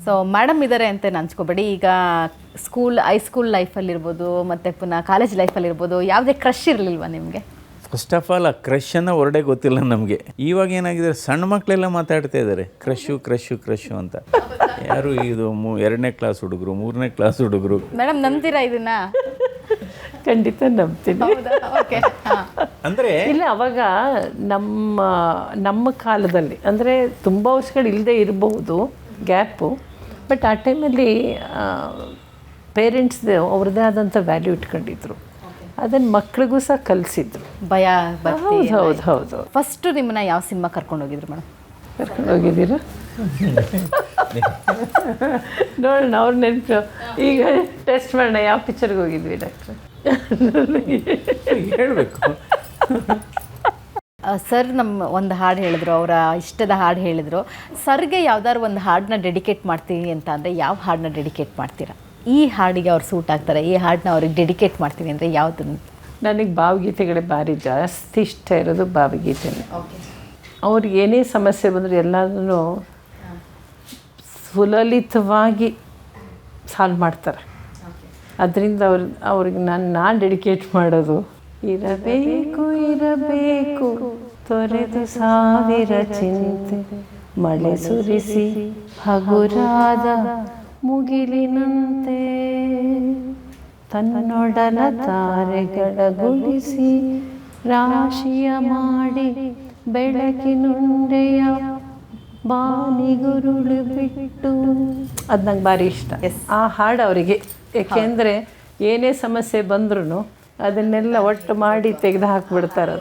So madam ಇದ್ದಾರೆ ಅಂತ ಅನ್ಸ್ಕೋಬೇಡಿ. ಈಗ ಹೈಸ್ಕೂಲ್ ಲೈಫಲ್ಲಿರ್ಬೋದು ಮತ್ತು ಪುನಃ ಕಾಲೇಜ್ ಲೈಫಲ್ಲಿರ್ಬೋದು ಯಾವುದೇ ಕ್ರಶ್ ಇರಲಿಲ್ವಾ ನಿಮಗೆ? ಫಸ್ಟ್ ಆಫ್ ಆಲ್ ಆ ಕ್ರಶನ್ನು ಹೊರಡೆ ಗೊತ್ತಿಲ್ಲ ನಮಗೆ. ಇವಾಗ ಏನಾಗಿದೆ, ಸಣ್ಣ ಮಕ್ಕಳೆಲ್ಲ ಮಾತಾಡ್ತಾ ಇದ್ದಾರೆ ಕ್ರಶು ಅಂತ. ಯಾರು ಇದು 2ನೇ ಕ್ಲಾಸ್ ಹುಡುಗರು, 3ನೇ ಕ್ಲಾಸ್ ಹುಡುಗರು. ಮೇಡಮ್ ನಂಬ್ತೀರಾ ಇದನ್ನ? ಖಂಡಿತ ನಂಬ್ತೀನಿ. ಅಂದರೆ ಇಲ್ಲ, ಅವಾಗ ನಮ್ಮ ಕಾಲದಲ್ಲಿ ಅಂದರೆ ತುಂಬ ವರ್ಷಗಳು ಇಲ್ಲದೆ ಇರಬಹುದು ಗ್ಯಾಪು, ಬಟ್ ಆ ಟೈಮಲ್ಲಿ ಪೇರೆಂಟ್ಸ್ದು ಅವ್ರದ್ದೇ ಆದಂಥ ವ್ಯಾಲ್ಯೂ ಇಟ್ಕೊಂಡಿದ್ರು. ಅದನ್ನು ಮಕ್ಳಿಗೂ ಸಹ ಕಲಿಸಿದ್ರು. ಭಯ ಹೌದು. ಫಸ್ಟು ನಿಮ್ಮನ್ನ ಯಾವ ಸಿನಿಮಾ ಕರ್ಕೊಂಡು ಹೋಗಿದ್ರು ಮೇಡಮ್? ಕರ್ಕೊಂಡು ಹೋಗಿದ್ದೀರಾ? ನೋಡೋಣ, ಅವ್ರ ನೆನಪು. ಈಗ ಟೆಸ್ಟ್ ಮಾಡೋಣ, ಯಾವ ಪಿಕ್ಚರ್ಗೆ ಹೋಗಿದ್ವಿ ಡಾಕ್ಟ್ರೆ? ಹೇಳಬೇಕು. ಸರ್ ನಮ್ಮ ಒಂದು ಹಾಡು ಹೇಳಿದ್ರು, ಅವರ ಇಷ್ಟದ ಹಾಡು ಹೇಳಿದರು. ಸರ್ಗೆ ಯಾವ್ದಾದ್ರು ಒಂದು ಹಾಡನ್ನ ಡೆಡಿಕೇಟ್ ಮಾಡ್ತೀನಿ ಅಂತ ಅಂದರೆ ಯಾವ ಹಾಡನ್ನ ಡೆಡಿಕೇಟ್ ಮಾಡ್ತೀರಾ? ಈ ಹಾಡಿಗೆ ಅವ್ರು ಸೂಟ್ ಆಗ್ತಾರೆ, ಈ ಹಾಡನ್ನ ಅವ್ರಿಗೆ ಡೆಡಿಕೇಟ್ ಮಾಡ್ತೀನಿ ಅಂದರೆ ಯಾವುದನ್ನು? ನನಗೆ ಭಾವಗೀತೆಗಳೇ ಭಾರಿ ಜಾಸ್ತಿ ಇಷ್ಟ ಇರೋದು ಭಾವಗೀತೆನೇ. ಅವ್ರಿಗೆ ಏನೇ ಸಮಸ್ಯೆ ಬಂದರೂ ಎಲ್ಲದನ್ನು ಸುಲಲಿತವಾಗಿ ಸಾಲ್ವ್ ಮಾಡ್ತಾರೆ. ಅದರಿಂದ ಅವ್ರಿಗೆ ನಾನು ಡೆಡಿಕೇಟ್ ಮಾಡೋದು, ಇರಬೇಕು ತೊರೆದು ಸಾವಿರ ಚಿಂತೆ, ಮಳೆ ಸುರಿಸಿ ಹಗುರಾದ ಮುಗಿಲಿನಂತೆ, ತನ್ನೊಡಲ ತಾರೆಗಳ ಗುಡಿಸಿ ರಾಶಿಯ ಮಾಡಿ, ಬೆಳಕಿನುಂಡೆಯ ಬಾನಿಗುರುಳು ಬಿಟ್ಟು. ಅದು ನಂಗೆ ಭಾರಿ ಇಷ್ಟ. ಆ ಹಾಡು ಅವರಿಗೆ, ಏಕೆಂದರೆ ಏನೇ ಸಮಸ್ಯೆ ಬಂದ್ರೂ ಅದನ್ನೆಲ್ಲ ಒಟ್ಟು ಮಾಡಿ ತೆಗೆದು ಹಾಕಿಬಿಡ್ತಾರದು.